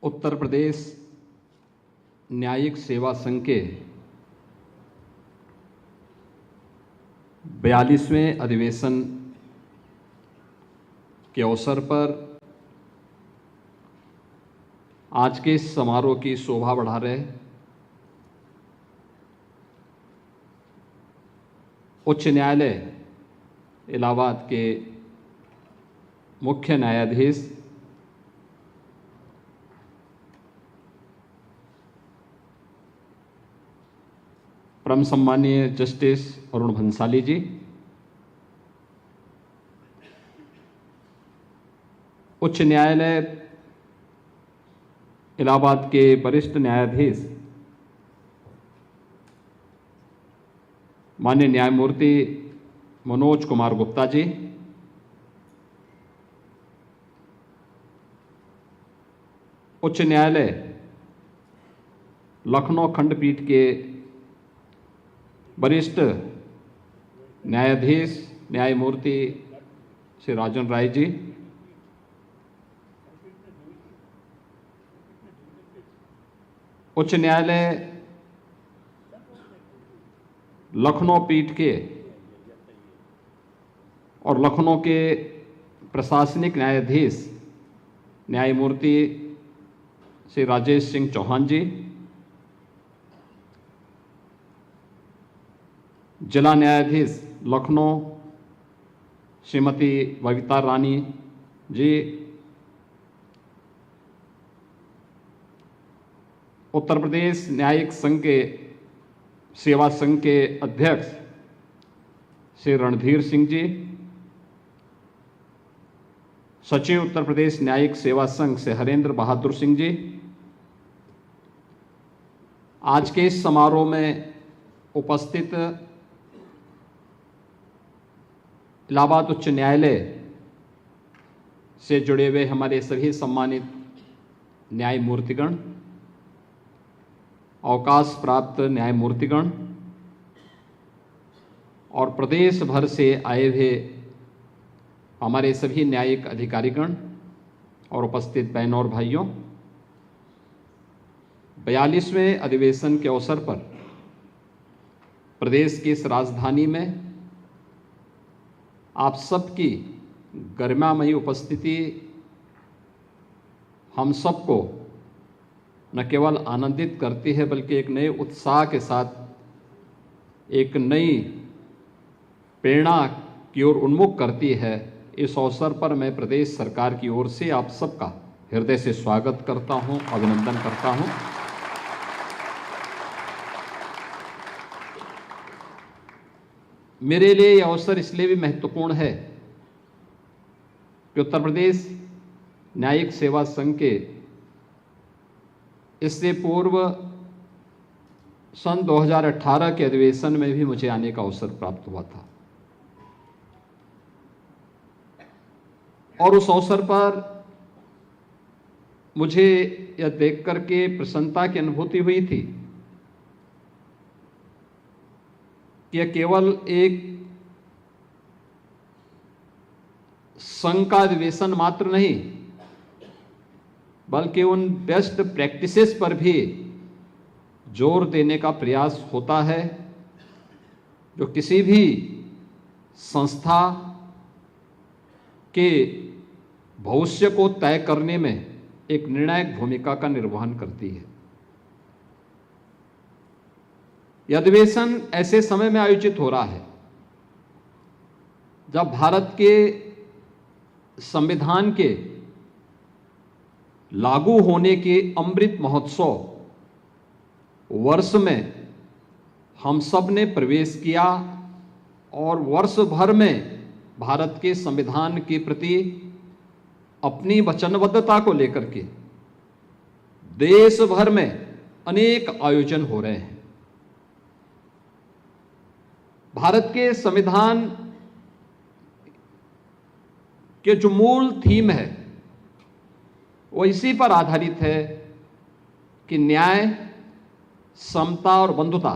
उत्तर प्रदेश न्यायिक सेवा संघ के 42वें अधिवेशन के अवसर पर आज के इस समारोह की शोभा बढ़ा रहे उच्च न्यायालय इलाहाबाद के मुख्य न्यायाधीश परम सम्मानीय जस्टिस अरुण भंसाली जी, उच्च न्यायालय इलाहाबाद के वरिष्ठ न्यायाधीश माननीय न्यायमूर्ति मनोज कुमार गुप्ता जी, उच्च न्यायालय लखनऊ खंडपीठ के वरिष्ठ न्यायाधीश न्यायमूर्ति श्री राजन राय जी, उच्च न्यायालय लखनऊ पीठ के और लखनऊ के प्रशासनिक न्यायाधीश न्यायमूर्ति श्री राजेश सिंह चौहान जी, जिला न्यायाधीश लखनऊ श्रीमती बबीता रानी जी, उत्तर प्रदेश न्यायिक संघ के सेवा संघ के अध्यक्ष श्री रणधीर सिंह जी, सचिव उत्तर प्रदेश न्यायिक सेवा संघ से हरेंद्र बहादुर सिंह जी, आज के इस समारोह में उपस्थित इलाहाबाद उच्च न्यायालय से जुड़े हुए हमारे सभी सम्मानित न्यायमूर्तिगण, अवकाश प्राप्त न्यायमूर्तिगण और प्रदेश भर से आए हुए हमारे सभी न्यायिक अधिकारीगण और उपस्थित बहनों और भाइयों, 42वें अधिवेशन के अवसर पर प्रदेश की इस राजधानी में आप सबकी गरिमामयी उपस्थिति हम सबको न केवल आनंदित करती है बल्कि एक नए उत्साह के साथ एक नई प्रेरणा की ओर उन्मुख करती है। इस अवसर पर मैं प्रदेश सरकार की ओर से आप सबका हृदय से स्वागत करता हूं, अभिनंदन करता हूं। मेरे लिए यह अवसर इसलिए भी महत्वपूर्ण है कि उत्तर प्रदेश न्यायिक सेवा संघ के इससे पूर्व सन 2018 के अधिवेशन में भी मुझे आने का अवसर प्राप्त हुआ था और उस अवसर पर मुझे यह देख करके प्रसन्नता की अनुभूति हुई थी कि यह केवल एक संघ का अधिवेशन मात्र नहीं बल्कि उन बेस्ट प्रैक्टिसेस पर भी जोर देने का प्रयास होता है जो किसी भी संस्था के भविष्य को तय करने में एक निर्णायक भूमिका का निर्वहन करती है। यह अधिवेशन ऐसे समय में आयोजित हो रहा है जब भारत के संविधान के लागू होने के अमृत महोत्सव वर्ष में हम सब ने प्रवेश किया और वर्ष भर में भारत के संविधान के प्रति अपनी वचनबद्धता को लेकर के देश भर में अनेक आयोजन हो रहे हैं। भारत के संविधान के जो मूल थीम है वो इसी पर आधारित है कि न्याय, समता और बंधुता,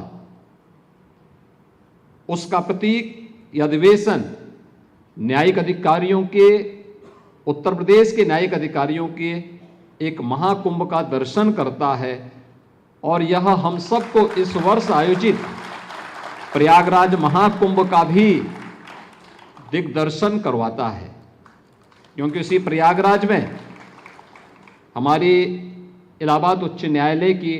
उसका प्रतीक यह अधिवेशन न्यायिक अधिकारियों के, उत्तर प्रदेश के न्यायिक अधिकारियों के एक महाकुंभ का दर्शन करता है और यह हम सबको इस वर्ष आयोजित प्रयागराज महाकुंभ का भी दिग्दर्शन करवाता है, क्योंकि उसी प्रयागराज में हमारी इलाहाबाद उच्च न्यायालय की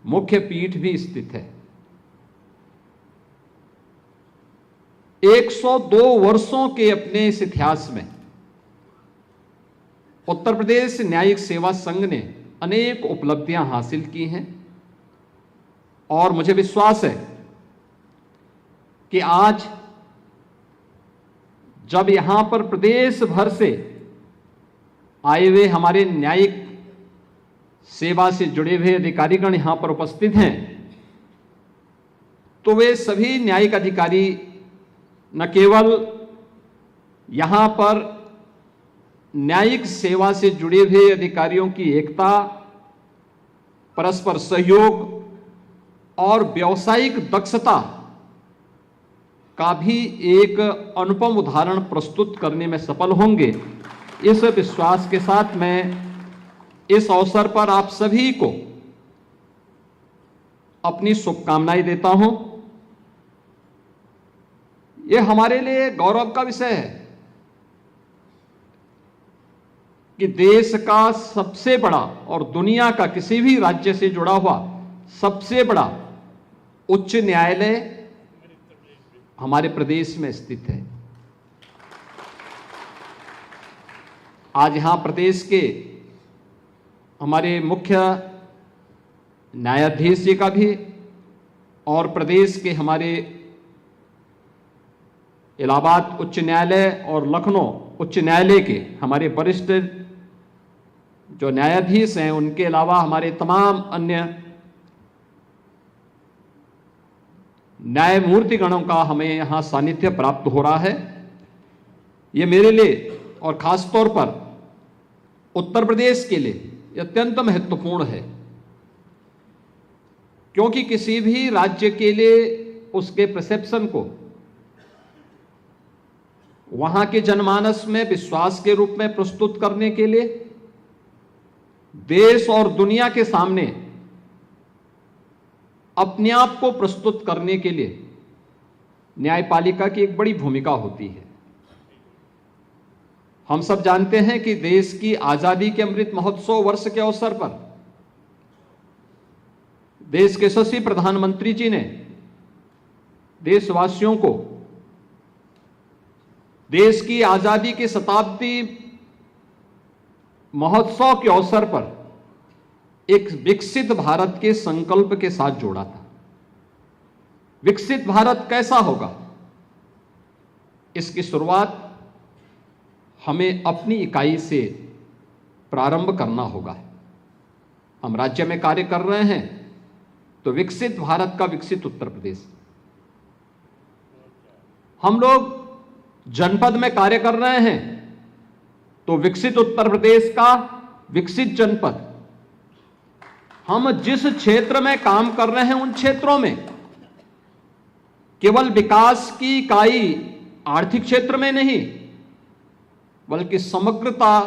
मुख्य पीठ भी स्थित है। 102 वर्षों के अपने इस इतिहास में उत्तर प्रदेश न्यायिक सेवा संघ ने अनेक उपलब्धियां हासिल की हैं और मुझे विश्वास है कि आज जब यहां पर प्रदेश भर से आए हुए हमारे न्यायिक सेवा से जुड़े हुए अधिकारीगण यहां पर उपस्थित हैं, तो वे सभी न्यायिक अधिकारी न केवल यहां पर न्यायिक सेवा से जुड़े हुए अधिकारियों की एकता, परस्पर सहयोग और व्यावसायिक दक्षता का भी एक अनुपम उदाहरण प्रस्तुत करने में सफल होंगे। इस विश्वास के साथ मैं इस अवसर पर आप सभी को अपनी शुभकामनाएं देता हूं। यह हमारे लिए गौरव का विषय है कि देश का सबसे बड़ा और दुनिया का किसी भी राज्य से जुड़ा हुआ सबसे बड़ा उच्च न्यायालय हमारे प्रदेश में स्थित है। आज यहां प्रदेश के हमारे मुख्य न्यायाधीश जी का भी और प्रदेश के हमारे इलाहाबाद उच्च न्यायालय और लखनऊ उच्च न्यायालय के हमारे वरिष्ठ जो न्यायाधीश हैं, उनके अलावा हमारे तमाम अन्य न्यायमूर्ति गणों का हमें यहां सानिध्य प्राप्त हो रहा है। ये मेरे लिए और खास तौर पर उत्तर प्रदेश के लिए अत्यंत महत्वपूर्ण है, क्योंकि किसी भी राज्य के लिए उसके परसेप्शन को वहां के जनमानस में विश्वास के रूप में प्रस्तुत करने के लिए देश और दुनिया के सामने अपने आप को प्रस्तुत करने के लिए न्यायपालिका की एक बड़ी भूमिका होती है। हम सब जानते हैं कि देश की आजादी के अमृत महोत्सव वर्ष के अवसर पर देश के यशस्वी प्रधानमंत्री जी ने देशवासियों को देश की आजादी के शताब्दी महोत्सव के अवसर पर एक विकसित भारत के संकल्प के साथ जोड़ा था। विकसित भारत कैसा होगा, इसकी शुरुआत हमें अपनी इकाई से प्रारंभ करना होगा। हम राज्य में कार्य कर रहे हैं तो विकसित भारत का विकसित उत्तर प्रदेश, हम लोग जनपद में कार्य कर रहे हैं तो विकसित उत्तर प्रदेश का विकसित जनपद, हम जिस क्षेत्र में काम कर रहे हैं उन क्षेत्रों में केवल विकास की इकाई आर्थिक क्षेत्र में नहीं, बल्कि समग्रता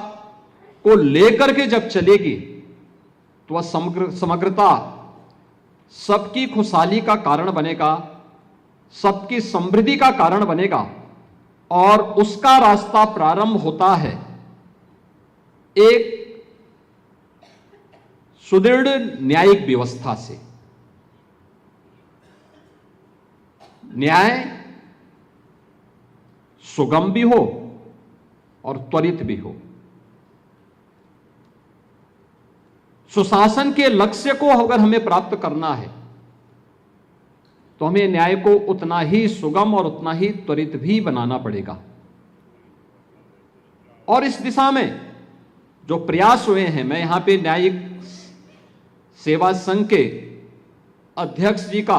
को लेकर के जब चलेगी तो वह समग्रता सबकी खुशहाली का कारण बनेगा, सबकी समृद्धि का कारण बनेगा। और उसका रास्ता प्रारंभ होता है एक सुदृढ़ न्यायिक व्यवस्था से। न्याय सुगम भी हो और त्वरित भी हो। सुशासन के लक्ष्य को अगर हमें प्राप्त करना है तो हमें न्याय को उतना ही सुगम और उतना ही त्वरित भी बनाना पड़ेगा। और इस दिशा में जो प्रयास हुए हैं, मैं यहां पे न्यायिक सेवा संघ के अध्यक्ष जी का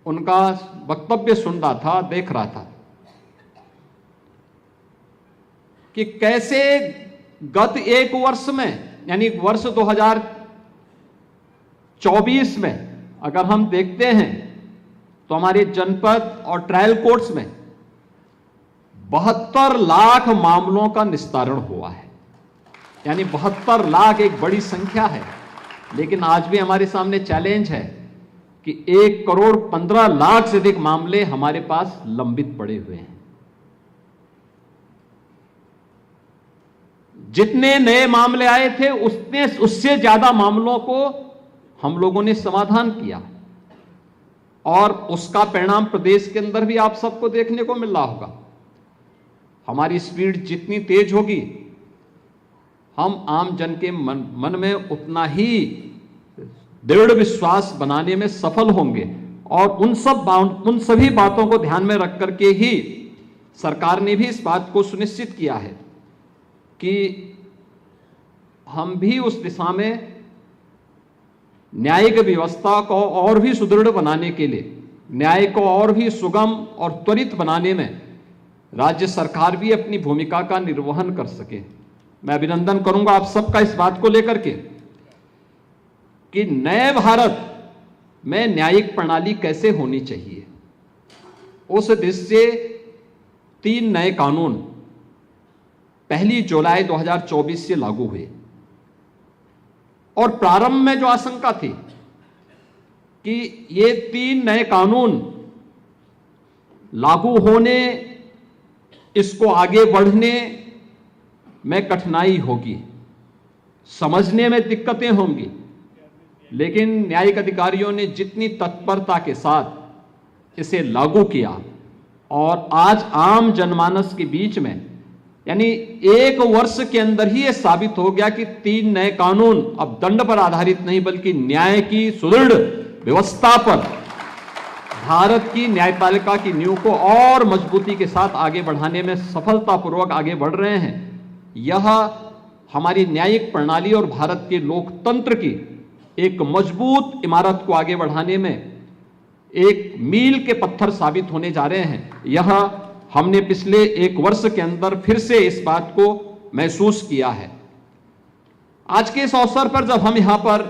उनका वक्तव्य सुन रहा था, देख रहा था कि कैसे गत एक वर्ष में, यानी वर्ष 2024 में अगर हम देखते हैं तो हमारे जनपद और ट्रायल कोर्ट्स में 72 लाख मामलों का निस्तारण हुआ है। यानी 72 लाख एक बड़ी संख्या है, लेकिन आज भी हमारे सामने चैलेंज है कि 1,15,00,000 से अधिक मामले हमारे पास लंबित पड़े हुए हैं। जितने नए मामले आए थे उससे ज्यादा मामलों को हम लोगों ने समाधान किया, और उसका परिणाम प्रदेश के अंदर भी आप सबको देखने को मिल रहा होगा। हमारी स्पीड जितनी तेज होगी, हम आम जन के मन में उतना ही दृढ़ विश्वास बनाने में सफल होंगे। और उन सभी बातों को ध्यान में रख करके ही सरकार ने भी इस बात को सुनिश्चित किया है कि हम भी उस दिशा में न्यायिक व्यवस्था को और भी सुदृढ़ बनाने के लिए, न्याय को और भी सुगम और त्वरित बनाने में राज्य सरकार भी अपनी भूमिका का निर्वहन कर सके। मैं अभिनंदन करूंगा आप सबका इस बात को लेकर के कि नए भारत में न्यायिक प्रणाली कैसे होनी चाहिए। उस दृष्टि से 3 नए कानून 1 जुलाई 2024 से लागू हुए, और प्रारंभ में जो आशंका थी कि ये 3 नए कानून लागू होने, इसको आगे बढ़ने में कठिनाई होगी, समझने में दिक्कतें होंगी, लेकिन न्यायिक अधिकारियों ने जितनी तत्परता के साथ इसे लागू किया, और आज आम जनमानस के बीच में, यानी 1 वर्ष के अंदर ही यह साबित हो गया कि 3 नए कानून अब दंड पर आधारित नहीं बल्कि न्याय की सुदृढ़ व्यवस्था पर भारत की न्यायपालिका की नींव को और मजबूती के साथ आगे बढ़ाने में सफलतापूर्वक आगे बढ़ रहे हैं। यह हमारी न्यायिक प्रणाली और भारत के लोकतंत्र की एक मजबूत इमारत को आगे बढ़ाने में एक मील के पत्थर साबित होने जा रहे हैं। यह हमने पिछले 1 वर्ष के अंदर फिर से इस बात को महसूस किया है। आज के इस अवसर पर जब हम यहां पर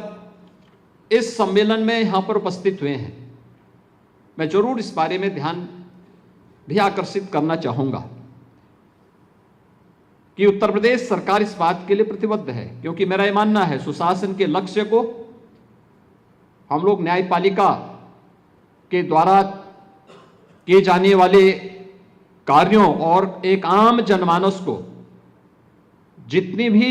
इस सम्मेलन में यहां पर उपस्थित हुए हैं, मैं जरूर इस बारे में ध्यान भी आकर्षित करना चाहूंगा कि उत्तर प्रदेश सरकार इस बात के लिए प्रतिबद्ध है, क्योंकि मेरा यह मानना है सुशासन के लक्ष्य को हम लोग न्यायपालिका के द्वारा किए जाने वाले कार्यों और एक आम जनमानस को जितनी भी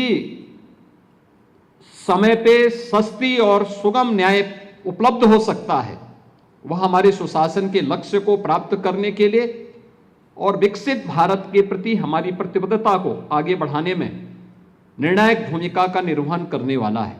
समय पे सस्ती और सुगम न्याय उपलब्ध हो सकता है, वह हमारे सुशासन के लक्ष्य को प्राप्त करने के लिए और विकसित भारत के प्रति हमारी प्रतिबद्धता को आगे बढ़ाने में निर्णायक भूमिका का निर्वहन करने वाला है।